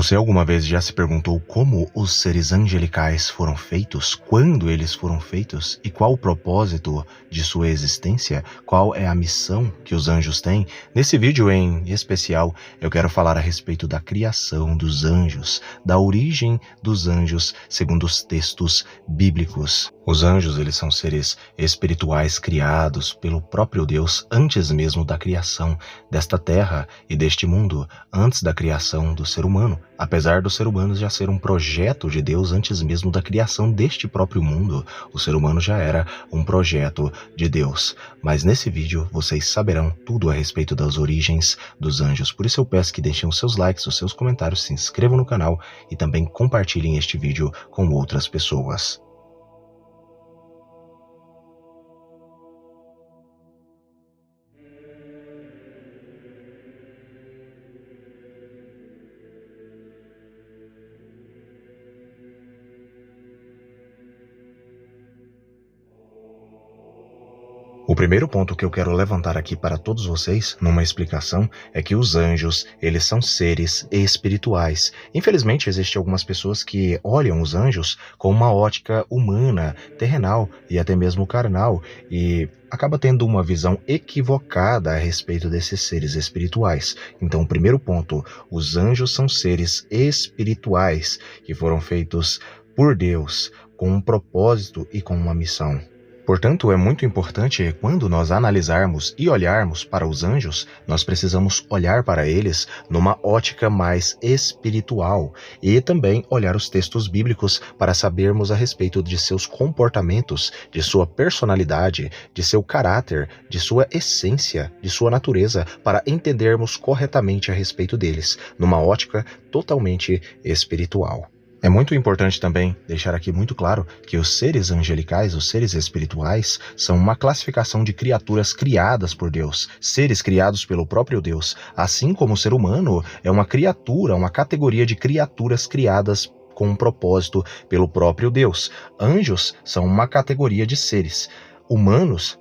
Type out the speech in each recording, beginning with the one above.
Você alguma vez já se perguntou como os seres angelicais foram feitos, quando eles foram feitos e qual o propósito de sua existência? Qual é a missão que os anjos têm? Nesse vídeo em especial, eu quero falar a respeito da criação dos anjos, da origem dos anjos segundo os textos bíblicos. Os anjos, eles são seres espirituais criados pelo próprio Deus antes mesmo da criação desta terra e deste mundo, antes da criação do ser humano. Apesar do ser humano já ser um projeto de Deus antes mesmo da criação deste próprio mundo, o ser humano já era um projeto de Deus. Mas nesse vídeo vocês saberão tudo a respeito das origens dos anjos. Por isso eu peço que deixem os seus likes, os seus comentários, se inscrevam no canal e também compartilhem este vídeo com outras pessoas. O primeiro ponto que eu quero levantar aqui para todos vocês, numa explicação, é que os anjos, eles são seres espirituais. Infelizmente, existem algumas pessoas que olham os anjos com uma ótica humana, terrenal e até mesmo carnal, e acaba tendo uma visão equivocada a respeito desses seres espirituais. Então, o primeiro ponto, os anjos são seres espirituais que foram feitos por Deus, com um propósito e com uma missão. Portanto, é muito importante quando nós analisarmos e olharmos para os anjos, nós precisamos olhar para eles numa ótica mais espiritual e também olhar os textos bíblicos para sabermos a respeito de seus comportamentos, de sua personalidade, de seu caráter, de sua essência, de sua natureza, para entendermos corretamente a respeito deles, numa ótica totalmente espiritual. É muito importante também deixar aqui muito claro que os seres angelicais, os seres espirituais, são uma classificação de criaturas criadas por Deus, seres criados pelo próprio Deus, assim como o ser humano é uma criatura, uma categoria de criaturas criadas com um propósito pelo próprio Deus. Anjos são uma categoria de seres.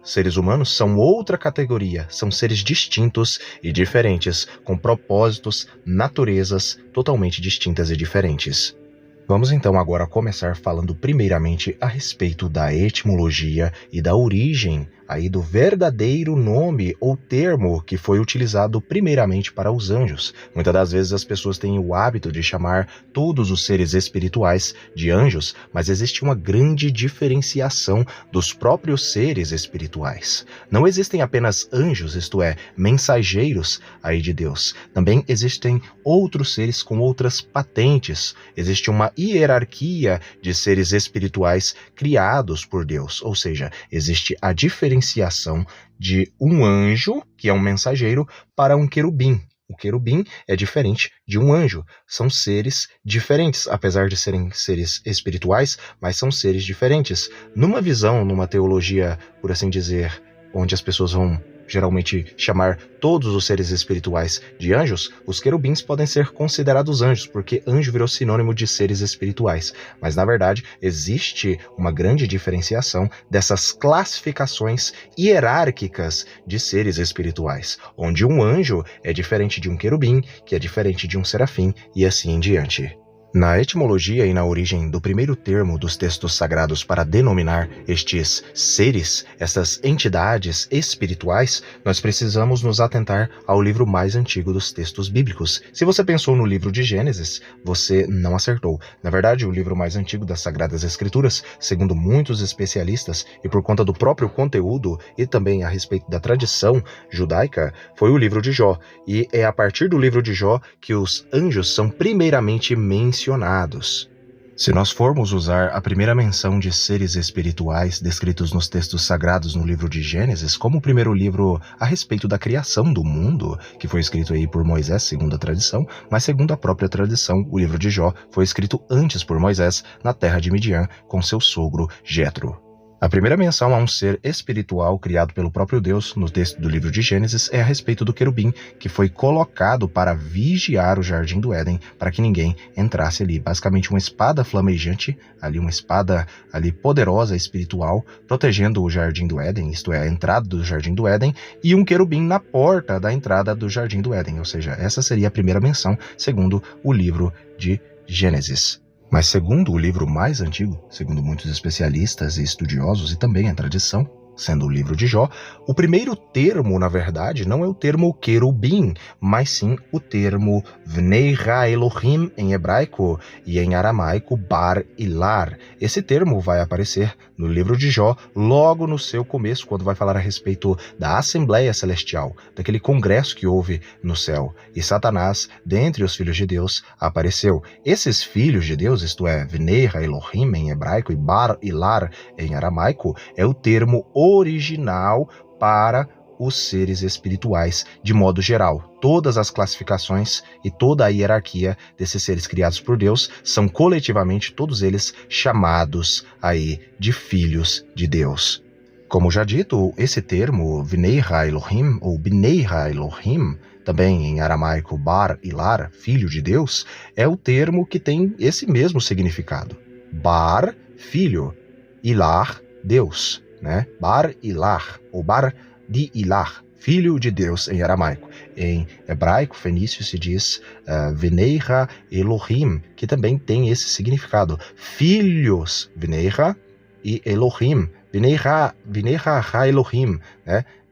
Seres humanos, são outra categoria, são seres distintos e diferentes, com propósitos, naturezas totalmente distintas e diferentes. Vamos então agora começar falando primeiramente a respeito da etimologia e da origem aí do verdadeiro nome ou termo que foi utilizado primeiramente para os anjos. Muitas das vezes as pessoas têm o hábito de chamar todos os seres espirituais de anjos, mas existe uma grande diferenciação dos próprios seres espirituais. Não existem apenas anjos, isto é, mensageiros aí de Deus. Também existem outros seres com outras patentes. Existe uma hierarquia de seres espirituais criados por Deus, ou seja, existe a diferenciação de um anjo, que é um mensageiro, para um querubim. O querubim é diferente de um anjo. São seres diferentes, apesar de serem seres espirituais, mas são seres diferentes. Numa visão, numa teologia, por assim dizer, onde as pessoas vão geralmente chamar todos os seres espirituais de anjos, os querubins podem ser considerados anjos, porque anjo virou sinônimo de seres espirituais. Mas, na verdade, existe uma grande diferenciação dessas classificações hierárquicas de seres espirituais, onde um anjo é diferente de um querubim, que é diferente de um serafim, e assim em diante. Na etimologia e na origem do primeiro termo dos textos sagrados para denominar estes seres, essas entidades espirituais, nós precisamos nos atentar ao livro mais antigo dos textos bíblicos. Se você pensou no livro de Gênesis, você não acertou. Na verdade, o livro mais antigo das Sagradas Escrituras, segundo muitos especialistas e por conta do próprio conteúdo e também a respeito da tradição judaica, foi o livro de Jó. E é a partir do livro de Jó que os anjos são primeiramente mencionados. Se nós formos usar a primeira menção de seres espirituais descritos nos textos sagrados no livro de Gênesis como o primeiro livro a respeito da criação do mundo, que foi escrito aí por Moisés, segundo a tradição, mas segundo a própria tradição, o livro de Jó foi escrito antes por Moisés na terra de Midian com seu sogro Jetro. A primeira menção a um ser espiritual criado pelo próprio Deus no texto do livro de Gênesis é a respeito do querubim, que foi colocado para vigiar o jardim do Éden, para que ninguém entrasse ali. Basicamente uma espada flamejante, uma espada poderosa espiritual, protegendo o jardim do Éden, isto é, a entrada do jardim do Éden, e um querubim na porta da entrada do jardim do Éden. Ou seja, essa seria a primeira menção, segundo o livro de Gênesis. Mas segundo o livro mais antigo, segundo muitos especialistas e estudiosos e também a tradição, sendo o livro de Jó, o primeiro termo, na verdade, não é o termo querubim, mas sim o termo Vnei Ha-Elohim em hebraico e em aramaico Bar Ilar. Esse termo vai aparecer no livro de Jó logo no seu começo, quando vai falar a respeito da Assembleia Celestial, daquele congresso que houve no céu. E Satanás, dentre os filhos de Deus, apareceu. Esses filhos de Deus, isto é, Vnei Ha-Elohim em hebraico e Bar Ilar em aramaico, é o termo original para os seres espirituais, de modo geral. Todas as classificações e toda a hierarquia desses seres criados por Deus são coletivamente, todos eles, chamados aí de filhos de Deus. Como já dito, esse termo, Vnei Ha-Elohim, ou Bnei Ha-Elohim, também em aramaico Bar Ilar, filho de Deus, é o termo que tem esse mesmo significado. Bar, filho, Ilar, Deus. Bar Ilar, ou Bar di Ilar, filho de Deus em aramaico. Em hebraico, fenício, se diz Vnei Ha-Elohim, que também tem esse significado. Filhos, Vnei Ha e Elohim, Vnei Ha-Elohim,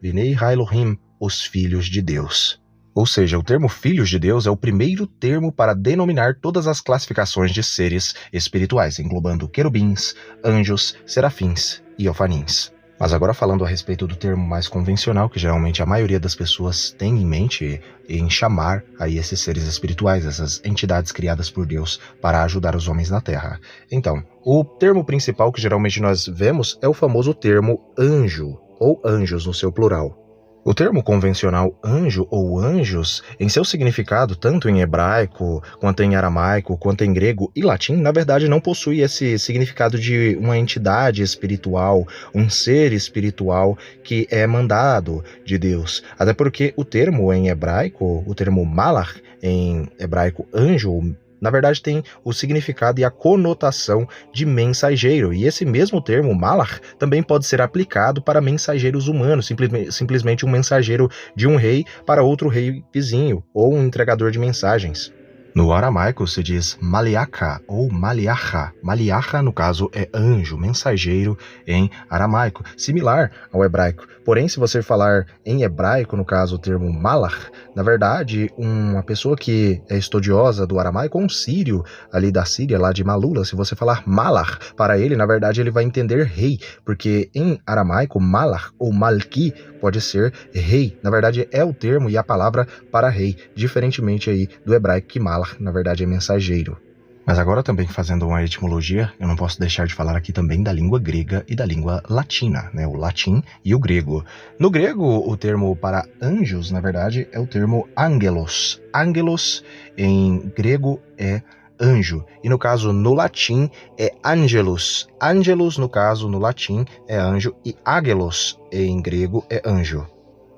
Vnei Ha-Elohim, os filhos de Deus. Ou seja, o termo filhos de Deus é o primeiro termo para denominar todas as classificações de seres espirituais, englobando querubins, anjos, serafins e ofanins. Mas agora falando a respeito do termo mais convencional, que geralmente a maioria das pessoas tem em mente em chamar aí esses seres espirituais, essas entidades criadas por Deus para ajudar os homens na Terra. Então, o termo principal que geralmente nós vemos é o famoso termo anjo, ou anjos no seu plural. O termo convencional anjo ou anjos, em seu significado, tanto em hebraico, quanto em aramaico, quanto em grego e latim, na verdade não possui esse significado de uma entidade espiritual, um ser espiritual que é mandado de Deus. Até porque o termo em hebraico, o termo malach, em hebraico anjo, na verdade tem o significado e a conotação de mensageiro, e esse mesmo termo, malach, também pode ser aplicado para mensageiros humanos, simplesmente um mensageiro de um rei para outro rei vizinho, ou um entregador de mensagens. No aramaico se diz maliacha ou maliacha. Maliacha, no caso, é anjo, mensageiro em aramaico, similar ao hebraico. Porém, se você falar em hebraico, no caso o termo malach, na verdade, uma pessoa que é estudiosa do aramaico, ou um sírio ali da Síria, lá de Malula, se você falar malach para ele, na verdade ele vai entender rei, porque em aramaico, malach ou malki pode ser rei. Na verdade, é o termo e a palavra para rei, diferentemente aí do hebraico que malach, na verdade, é mensageiro. Mas agora também fazendo uma etimologia, eu não posso deixar de falar aqui também da língua grega e da língua latina, o latim e o grego. No grego, o termo para anjos, na verdade, é o termo angelos. Angelos, em grego, é anjo. E no caso, no latim, é angelus. Angelus, no caso, no latim, é anjo. E agelos, em grego, é anjo.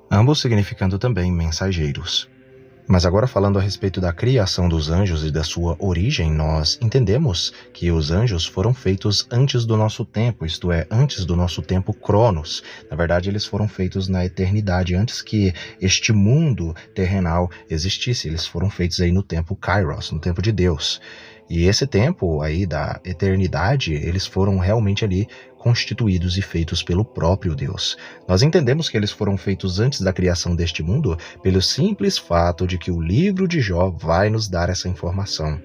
Ambos significando também mensageiros. Mas agora falando a respeito da criação dos anjos e da sua origem, nós entendemos que os anjos foram feitos antes do nosso tempo, isto é, antes do nosso tempo Cronos. Na verdade, eles foram feitos na eternidade, antes que este mundo terrenal existisse. Eles foram feitos aí no tempo Kairos, no tempo de Deus. E esse tempo aí da eternidade, eles foram realmente ali constituídos e feitos pelo próprio Deus. Nós entendemos que eles foram feitos antes da criação deste mundo pelo simples fato de que o livro de Jó vai nos dar essa informação.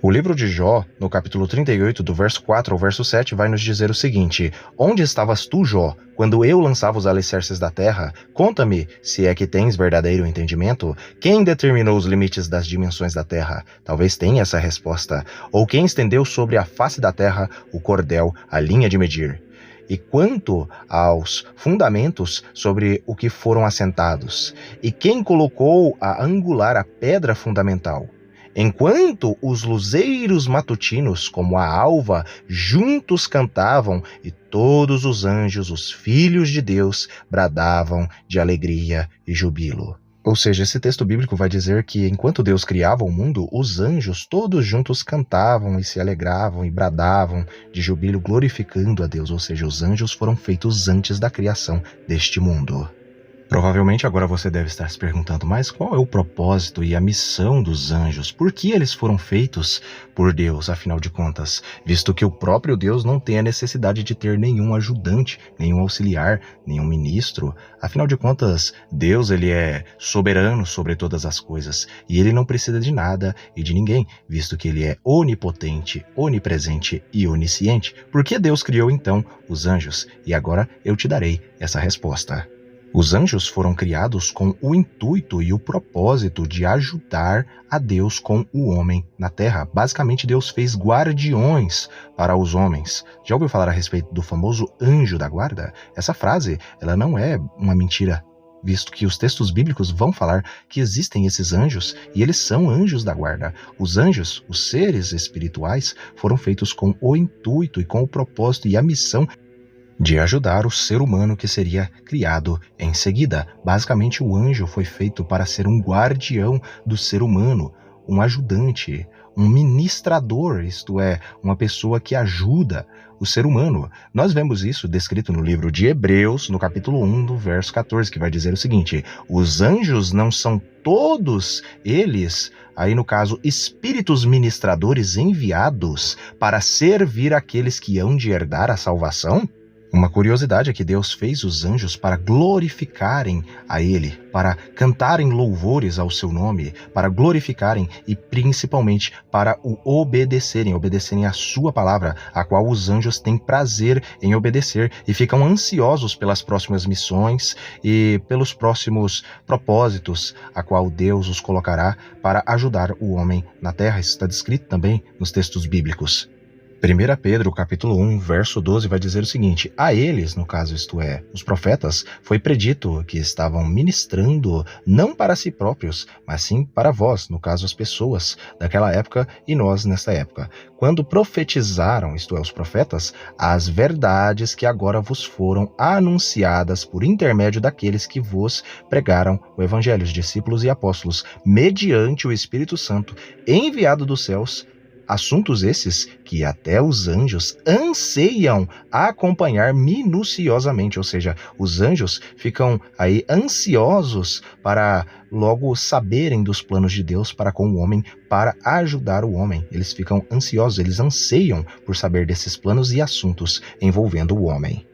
O livro de Jó, no capítulo 38, do verso 4 ao verso 7, vai nos dizer o seguinte: Onde estavas tu, Jó, quando eu lançava os alicerces da terra? Conta-me, se é que tens verdadeiro entendimento. Quem determinou os limites das dimensões da terra? Talvez tenha essa resposta. Ou quem estendeu sobre a face da terra o cordel, a linha de medir? E quanto aos fundamentos, sobre o que foram assentados? E quem colocou a angular a pedra fundamental? enquanto os luzeiros matutinos, como a alva, juntos cantavam, e todos os anjos, os filhos de Deus, bradavam de alegria e jubilo. Ou seja, esse texto bíblico vai dizer que enquanto Deus criava o mundo, os anjos todos juntos cantavam e se alegravam e bradavam de jubilo, glorificando a Deus. Ou seja, os anjos foram feitos antes da criação deste mundo. Provavelmente agora você deve estar se perguntando, mas qual é o propósito e a missão dos anjos? Por que eles foram feitos por Deus, afinal de contas? Visto que o próprio Deus não tem a necessidade de ter nenhum ajudante, nenhum auxiliar, nenhum ministro. Afinal de contas, Deus ele é soberano sobre todas as coisas e ele não precisa de nada e de ninguém, visto que ele é onipotente, onipresente e onisciente. Por que Deus criou então os anjos? E agora eu te darei essa resposta. Os anjos foram criados com o intuito e o propósito de ajudar a Deus com o homem na terra. Basicamente, Deus fez guardiões para os homens. Já ouviu falar a respeito do famoso anjo da guarda? Essa frase, ela não é uma mentira, visto que os textos bíblicos vão falar que existem esses anjos e eles são anjos da guarda. Os anjos, os seres espirituais, foram feitos com o intuito e com o propósito e a missão de ajudar o ser humano que seria criado em seguida. Basicamente, o anjo foi feito para ser um guardião do ser humano, um ajudante, um ministrador, isto é, uma pessoa que ajuda o ser humano. Nós vemos isso descrito no livro de Hebreus, no capítulo 1, do verso 14, que vai dizer o seguinte: os anjos não são todos eles, aí no caso, espíritos ministradores enviados para servir aqueles que hão de herdar a salvação? Uma curiosidade é que Deus fez os anjos para glorificarem a Ele, para cantarem louvores ao seu nome, para glorificarem e principalmente para o obedecerem a sua palavra, a qual os anjos têm prazer em obedecer e ficam ansiosos pelas próximas missões e pelos próximos propósitos, a qual Deus os colocará para ajudar o homem na terra. Isso está descrito também nos textos bíblicos. 1 Pedro, capítulo 1, verso 12, vai dizer o seguinte: a eles, no caso isto é, os profetas, foi predito que estavam ministrando não para si próprios, mas sim para vós, no caso as pessoas daquela época e nós nesta época, quando profetizaram, isto é, os profetas, as verdades que agora vos foram anunciadas por intermédio daqueles que vos pregaram o evangelho, os discípulos e apóstolos, mediante o Espírito Santo, enviado dos céus. Assuntos esses que até os anjos anseiam acompanhar minuciosamente, ou seja, os anjos ficam aí ansiosos para logo saberem dos planos de Deus para com o homem, para ajudar o homem. Eles ficam ansiosos, eles anseiam por saber desses planos e assuntos envolvendo o homem.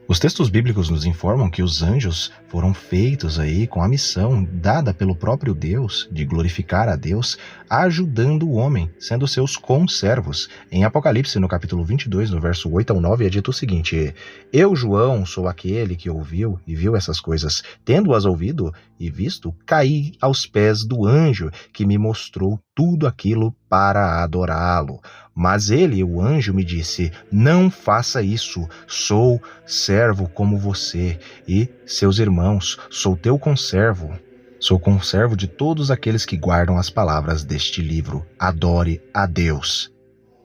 Os textos bíblicos nos informam que os anjos foram feitos aí com a missão dada pelo próprio Deus de glorificar a Deus, ajudando o homem, sendo seus conservos. Em Apocalipse, no capítulo 22, no verso 8 ao 9, é dito o seguinte: eu, João, sou aquele que ouviu e viu essas coisas. Tendo-as ouvido e visto, caí aos pés do anjo que me mostrou tudo aquilo para adorá-lo. Mas ele, o anjo, me disse: não faça isso, sou servo como você e seus irmãos, sou teu conservo. Sou conservo de todos aqueles que guardam as palavras deste livro. Adore a Deus.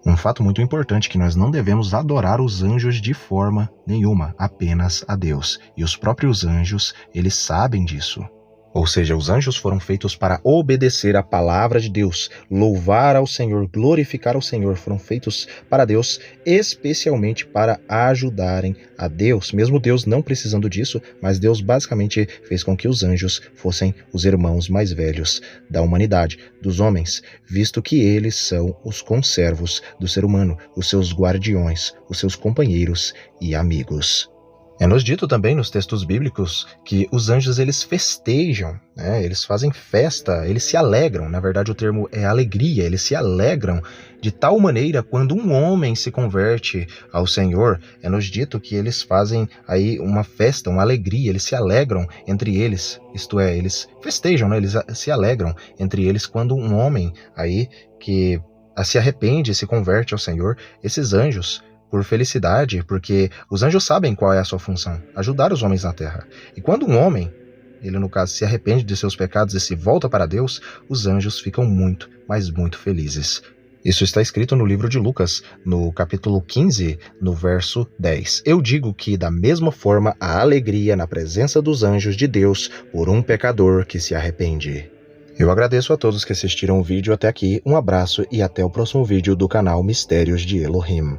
Um fato muito importante é que nós não devemos adorar os anjos de forma nenhuma, apenas a Deus. E os próprios anjos, eles sabem disso. Ou seja, os anjos foram feitos para obedecer a palavra de Deus, louvar ao Senhor, glorificar ao Senhor. Foram feitos para Deus, especialmente para ajudarem a Deus. Mesmo Deus não precisando disso, mas Deus basicamente fez com que os anjos fossem os irmãos mais velhos da humanidade, dos homens, visto que eles são os conservos do ser humano, os seus guardiões, os seus companheiros e amigos. É nos dito também nos textos bíblicos que os anjos eles festejam, né? Eles fazem festa, eles se alegram, na verdade o termo é alegria, eles se alegram de tal maneira quando um homem se converte ao Senhor, é nos dito que eles fazem aí uma festa, uma alegria, eles se alegram entre eles, isto é, eles festejam, né? Eles se alegram entre eles quando um homem aí que se arrepende e se converte ao Senhor, esses anjos, por felicidade, porque os anjos sabem qual é a sua função, ajudar os homens na terra. E quando um homem, ele no caso se arrepende de seus pecados e se volta para Deus, os anjos ficam muito, mas muito felizes. Isso está escrito no livro de Lucas, no capítulo 15, no verso 10. Eu digo que, da mesma forma, há alegria na presença dos anjos de Deus por um pecador que se arrepende. Eu agradeço a todos que assistiram o vídeo até aqui, um abraço e até o próximo vídeo do canal Mistérios de Elohim.